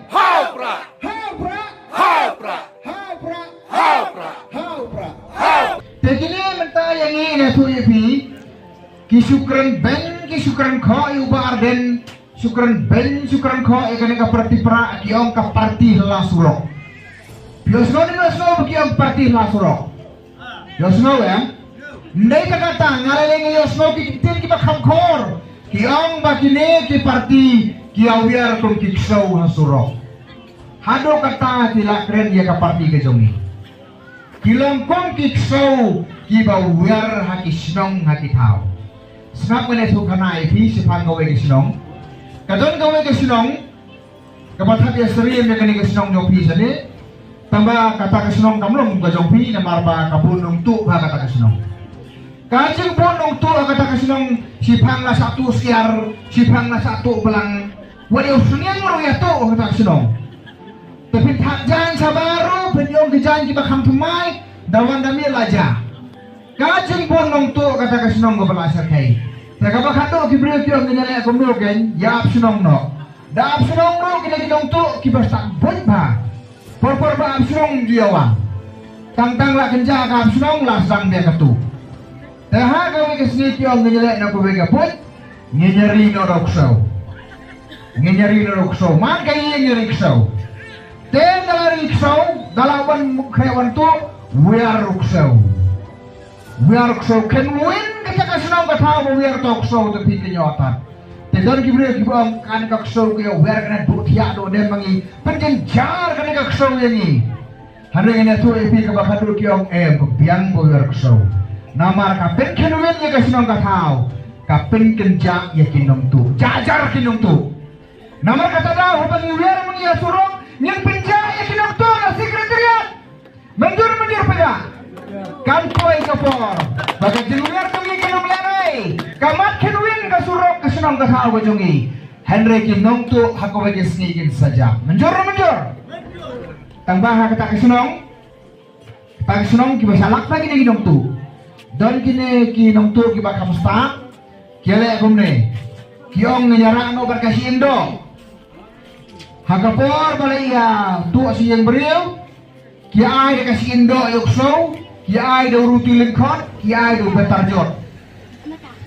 Haupra. Haupra. Haupra. Haupra. Haupra. Haupra. Haupra. Tegini mentah yang ini tu ipi. Kisukran ben kisukran kau iubar den sukran ben sukran kau ikan ka parti pra kiong ka parti lasuro. Biosno ni biosno kiong parti lasuro. Biosno ya. Ndai kata ngaleng biosno kitin ki bakam khor. Kiong bakine ki parti kiawiar kum kiksau hasuro. Hado kata tilak keren ya ka parti kejongi. Kilang kum kiksau ki bawiar hakisnong hakitau. Sebab mana tu kena ipi sepang gawe kesenong, kadon gawe kesenong, kapat dia sering yang kena kesenong jopi sini, tambah kata kesenong kamlong ke jopi, nama apa kabunung tu bah kata kesenong. Kajeng bunung tu kata kesenong, sipang lah satu siar, sipang lah satu belang, wadiu sunian mulu ya tu kata kesenong. Tapi tak jangan sabaru, penyong kejangan kita kam tumai, dawan dami laja. Kajeng bunung tu kata kesenong ke belasar kai. Takabak hado kibrio kiong kinalaya kumdo ken ya absunong no. Da absunong no kinagidong tu kibasta boy ba. Por ba absunong diawa. Tang la kenja ka absunong la sang dia katu. Taha gawe kesni kiong kinalaya na kubega boy. Ngenyari no rokso. Ngenyari no rokso. Man kay ngenyari rokso. Ten dalari rokso dalawan mukhayawan tu we are rokso. We are so can win kita kesenang kata we are talk so tapi kenyataan. Tedor kibri kibam kan kak so kaya we are kena duk tiak do dem mangi penjenjar kan kak so yani. Hari ini tu epi kebakan dulu kiong kebiang we are so. Nama kapen can win ya kesenang kata. Kapen kenja ya kinong tu. Jajar kinong tu. Nama kata dah hubungi we are mangi asurong yang penja ya kinong tu na sekretariat. Menjur pada. Kan koi kapor, bagai jenuar tungi kinong lanai, kamat kinuin kasurok kesenong kasau bajungi, Henry kinong tu hako bagi snikin saja, menjur, tambah kata kesenong kiba salak lagi ni kinong tu, don kini kinong tu kiba kamusta, kiale akumne, kiong ngenyara no berkasih indo, hakapor balaya tu asiyang beriau, kiai kasih indo yukso. Kiai do ruti lengkot, kiai do betar jod.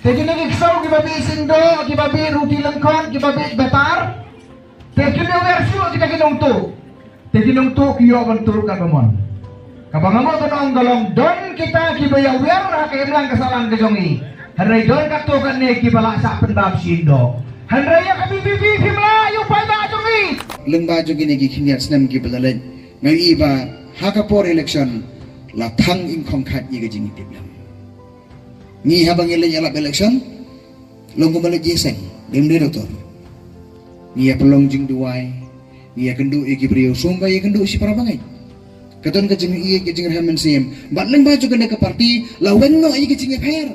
Jadi lagi kisau kibabi sindo, kibabi ruti lengkot, kibabi betar. Jadi ni versi kita kinong tu. Jadi kinong tu kiyo bentur kabamon. Kabangamo tanong galong don kita kibaya wer hakimlang kesalahan kejongi. Hari don katukan ni kibala sa pendap sindo. Hari ya kami bibi melayu pada jongi. Lengba jongi ni kiniat senam kibalain. Ngai iba hakapor election. Latang ingkong kat iga jingi tiblang. Ni habang ilan yalap election, long kumbalik jeseng, demde doktor. Ni pelong jing duai, ni kendu igi brio somba ia kendu si parabangai. Katon ka jing ia ke jing ramen sim, bat leng baju kena ke parti, lawen no igi jing per.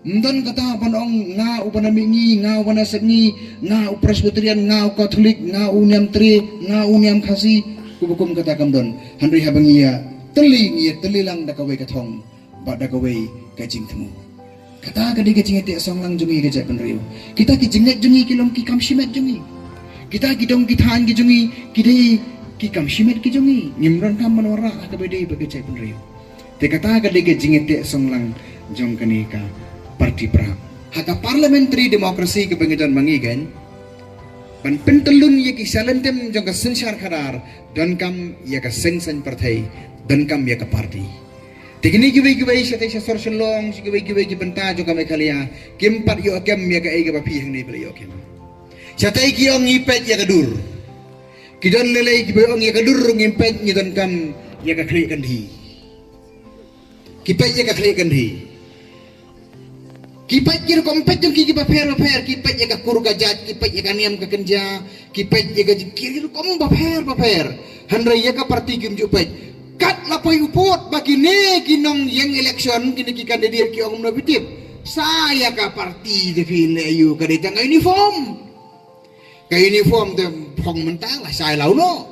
Mdon kata panong nga upanamingi, nga upanasegni, nga upresbyterian, nga katolik, nga uniam tri, nga uniam kasi, kubukum kata kamdon. Handri habang ia teli lang dakaway katong ba dakaway kajing temu kata kadi kajing ete song lang jungi kajay penriyo kita kijinget jungi kilom kikam shimet jungi kita kidong kitahan kijungi kidai kikam shimet kijungi nimron kam manora kabede bagajay penriyo te kata kadi kajing ete song lang jong kanika parti pra haka parliamentary democracy kebangitan mangigan pan pentelun ya kisalentem jong kasensyar kadar dan kam ya kasensan partai dan kam ya ke parti. Tegini gibai sate social long, gibai benta jo kami kalia. Kimpat yo kem ya ke ega bapi yang ni beli yo kem. Sate kiong ngipet ya kedur. Kidon lelai gibai ong ya kedur ngipet ni dan kam ya ke klik kandi. Kipet ya ke klik kandi. Kipet ya kompet jo ki baper kipet ya ke kur gajat, kipet ya ke niam ke kenja, kipet ya ke kiri kom baper. Handrai ya ke parti kim jupet. Kat lapay upot bagi ne kinong yang election kini kandidat ki om nobitif saya ka parti de file ayu ka ditang uniform te phong mentang lah saya lau no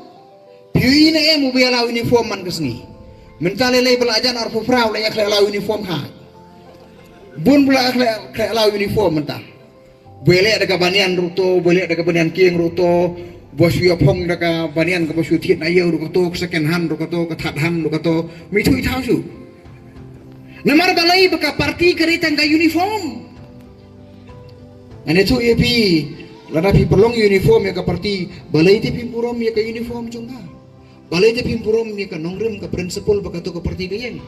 piu ne mo bela uniform man kesni mentale lay belajan arfu frau lay akhle lau uniform ha bun bela akhle lau uniform mentang boleh ada kabanian ruto boleh ada kabanian king ruto bos wi phong da ka banian ka bos wi thiet ayo ru ka to second hand ru ka to ka that hand ru ka to mi thui thau su namar balai baka parti kereta ka uniform ane tu AP lada pi perlong uniform ya ka parti balai te pimpurom ya ka uniform chunga balai te pimpurom ya ka nongrem ka principal baka to ka parti gayeng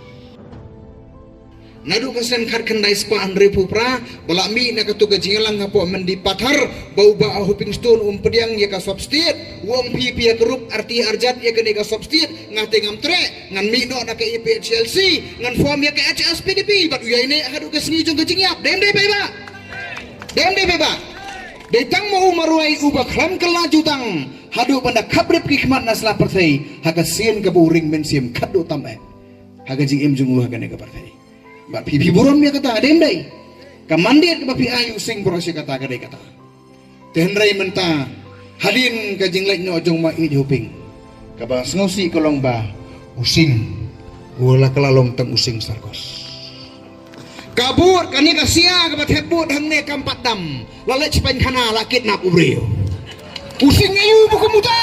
nadu kasan khat khandai spa andre pupra balami na ka to ka jingalang ngapo mendi pathar bau ba hopping stone pediang ya ka substate wong pi pi ya kerup arti arjat ya ka nega substate ngate ngam tre ngan mi no na ka IPHLC ngan form ya ka HSPDP bat uya ini hadu ka sengi jong ka jingyap dem dei beba dem dei beba Detang mau maruai ubah klam kelajutang hadu pada kabrep kikmat nasla partai haga sien ke buring mensim kado tamai haga jing em jungu haga nega partai bat pipi burom ya kata adem dai kamandir ke bapi ayu sing borose kata gade kata tenrai menta hadin ke jing lek no ojong ma i huping ka ba ngosi kolong ba using wala kelalong teng using sarkos kabut kani kasia ke bat hebut hang ne kampat dam lalai cipan kana lakit nap ubreo using ayu buku muda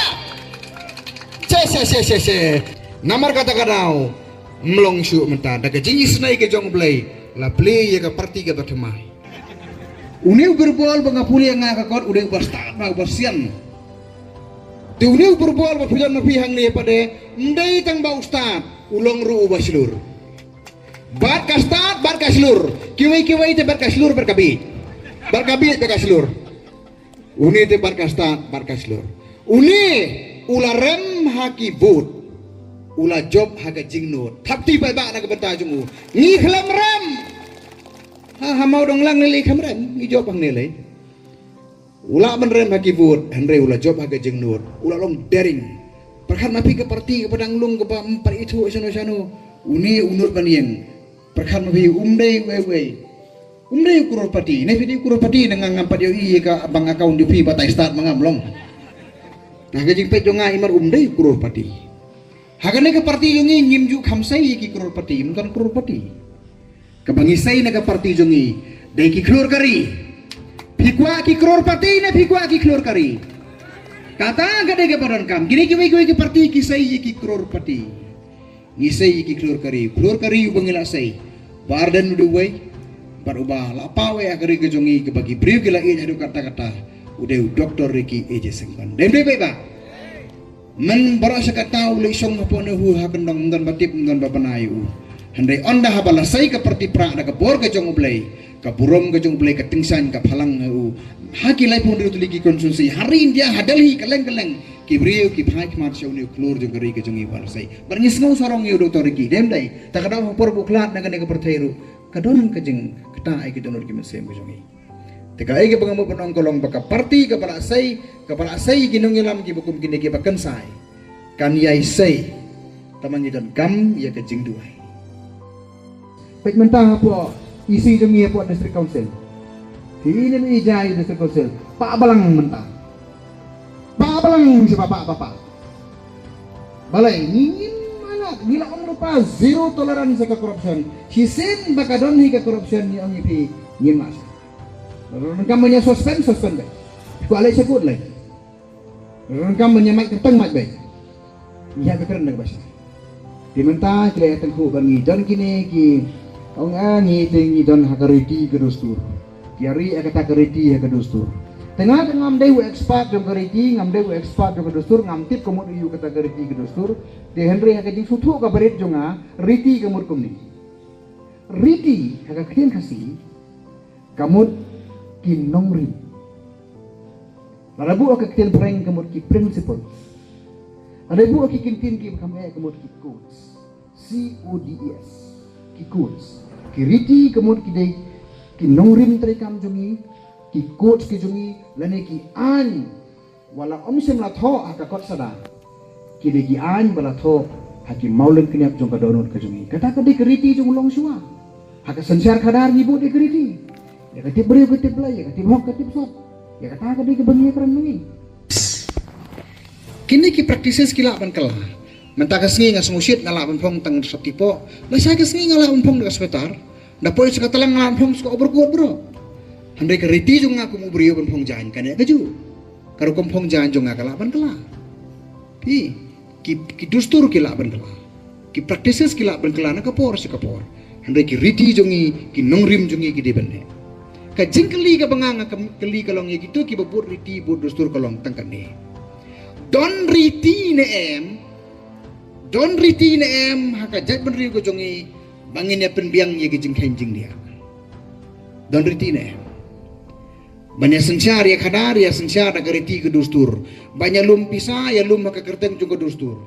se namar kata kadau melong syuk menta daga jingis nai ke jong play la play ya ka parti ke batemai uniu berbol bangapuli yang ngakakot udah ubastad ba ubasian ti uniu berbol ba pujan na pihang ni pade ndai tang ba ustad ulong ru ubaslur bat kaslur kiwai te bat kaslur berkabit berkaslur uni te bat kaslur uni ularem hakibut ula job haga jingnut thapti bai ba na ka bata jumu ngi khlam ram ha mau dong lang nili kham ram ngi job ang nilai ula ban rem hakibut andre ula job haga jingnut ula long daring perkhan mapi ke parti ke padang lung ke ba empat itu sano uni unur panieng perkhan mapi umdai umdai kuror pati ne video kuror pati dengan ngampat yo iya ka bang account di fi batai start mangamlong nah gajing pet jonga imar umdai kuror pati hagane ke parti jongi ngimju khamsai ki kuror pati bukan kuror pati kebangisai na ke parti jongi dai ki klor kari phikwa ki kuror pati na phikwa ki klor kari kata gade ke padan kam gini ki parti ki sai ki kuror pati ngisai ki klor kari bangila sai bardan du wai barubah la pawe akari ke jongi ke bagi brief ke la e adu kata-kata udah doktor Ricky eje sengkan dem de ba men barasa kata uli song apa hu hakendong ngan batip ngan babanayu handai onda habala sai ke parti pra ada ke bor ke jong ublai ke burom ke jong ublai ke tingsan ke phalang hu haki lai pun tu ligi konsumsi hari india hadalhi keleng kibriu ki phai khmat shauni klur jong gari ke jongi wal sai barngis ngau sarong yu doktor Ricky dem dai tak ada por buklat na ke perthairu kadon ke jeng kata ai ke donor ki mesem ke jongi teka ai ke pengamu penong kolong baka parti kepala sai ginong ilam ki bukum kini ki bakan sai kan yai sai taman dan gam ya ke jing duai pek mentah apa isi jongi apa district council ini ni ijai district council pak balang mentah pak balang siapa pak balai ingin mana bila om lupa zero toleransi ke korupsi hisen bakadon hi ke korupsi ni ang ipi nyimas Run kampanye suspend baik. Ku alai sekut lai. Run kampanye mai keteng mai baik. Iya keren nak bahasa. Diminta kira tengku bangi don kini ki ong angi tengi don hakariti ke dostur. Kiari akata kariti ke dostur. Tengah ngam dewu expert dong kariti, ngam dewu expert dong dostur, ngam tip komod iu kata kariti ke dostur. De Henry hakati sutu ka barit jonga riti kamud kumni. Riti hakakian kasih kamud kinongri larabu ak keten breng kamot ki principle larabu ak kintin ki kamay kamot ki codes CODES ki codes ki riti kamot ki dei kinongrim tre kam jongi ki codes ki jongi lane ki an wala omsem la tho akakot sada ki dei ki an wala tho haki maulen kiniap jong kadonot ka jongi kata ka dei ki riti jong long suwa haka sansar khadar ni bo dei ki riti ya katip beri katip lai ya katip hok katip sop ya kata ka di kebangi keren ngi kini ki practices kila ban kala menta kasngi ngas musyid ngala ban phong tang satipo la sa kasngi ngala ban phong de sepetar da pois ka talang ngala ban phong sko berkuat bro handai ka riti jung ngaku mu brio ban phong jan kan ya kaju karo kompong jan jong ngakala ban kala pi ki dustur ki la ban kala ki practices ki la ban kala na kapor si kapor handai ki riti jongi ki nongrim jongi ki debenne ka jingkeli ka banganga keli kalong ye gitu ki babur riti bur dustur kalong tangkane don riti ne em haka jat ban ri ko jongi bangin ya penbiang ye ki jingkhen jing dia don riti ne banyak sensyar ya kadar ya sensyar nak riti ke dustur banyak lum pisah ya lum maka kerteng juga dustur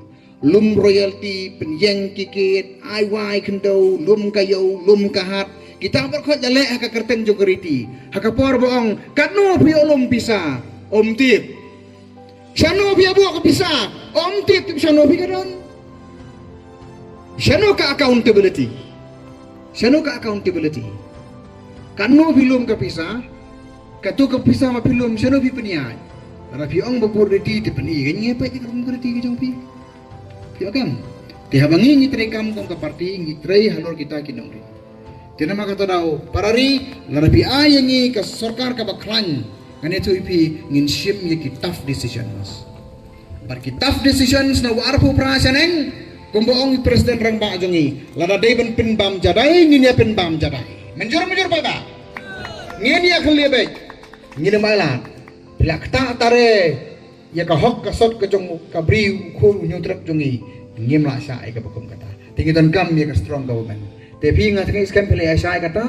lum royalty penyeng kikit ai kendo lum kayo lum kahat kita berkot jalek haka kerteng juga riti haka por boong kanu pio lum pisah om tip syano pia buat kepisah om tip syano pi kadon syano ka accountability kanu bilum kepisah katu kepisah ma bilum syano pi peniai karena piong babur riti te peni ganye pa ti kum riti ke jong pi kan tiha bangi ngitre kam kom ka parti ngitre halor kita kinong ri tina maka tadau parari ngarapi ayangi ka sarkar ka baklan ngane tu ipi ngin shim ye ki tough decisions bar ki tough decisions na warpu prasaneng kumboong presiden rang ba jongi lada deben pin bam jadai ngin ya pin bam jadai menjur pa ba ngin ya khli be ngin mailan bila kata tare ya ka hok ka sot ka jong ka bri khu nyutrak jongi ngim la sa ai ka bakum kata tingitan kam ya ka strong government tapi ngat ngai skam pele ai kata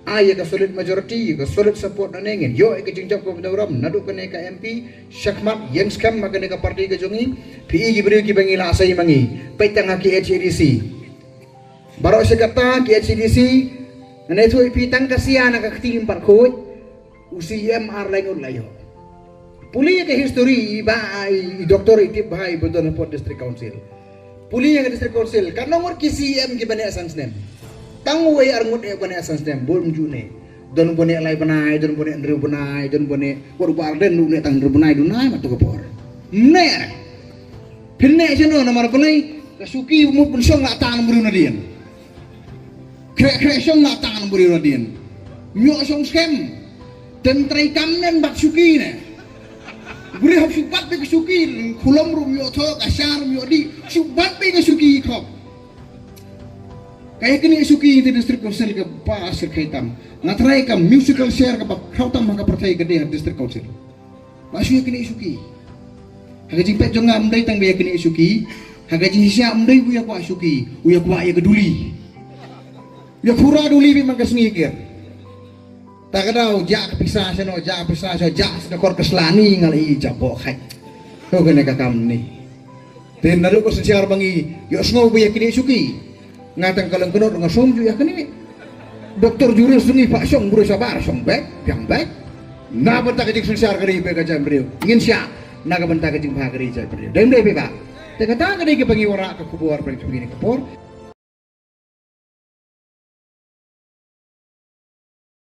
ai ka solid majority ka solid support na nengen yo ka jingjak ko ram nadu ka ne ka MP syakmat yang skam maka ne ka parti ka jongi pi gi bri ki bangi la sai mangi paitang ki HDC baro se kata ki HDC ne tu pi tang kasia na ka tim par khoi UCMR lain layo puli ke history by doktor itip bhai bodon pot district council puli yang district council kan nomor KCM ki bani asan snem tang way arngut e bani asan snem bol mjune don bone lai banai don bone ndru banai don bone wor barden nu ne tang ndru banai dunai matu ko por ne pinne jeno nomor banai kasuki mu pun song la tang buru nadien kre song la tang buru nadien nyo song scam dan trai kamnen bak suki ne buri hab subat be suki khulom rum yo tho kasar yo di subat be suki khop kaya kini suki di district council ke pas kaitam ngatrai kam musical share ke khautam ka partai ke dia district council pasu kini suki haga jimpet jonga amdai tang be kini suki haga jisya amdai buya kwa suki uya kwa ya geduli ya pura duli bi mangkas ngikir tak kadau jak pisah seno jak pisah so jak sekor keslani ngali jabo khai ho kene ka kam ni ten naru ko sejar bangi yo sngo bu yakini suki ngatang kalang kenot ngasom ju yakini doktor jurus sungi pak song buru sabar song baik yang baik na benta kajik sejar kari be ka jam brio ngin sya na ka benta kajik bha kari jam brio dem de be ba te kata kadi ke bangi ora ka kubur pergi begini kapor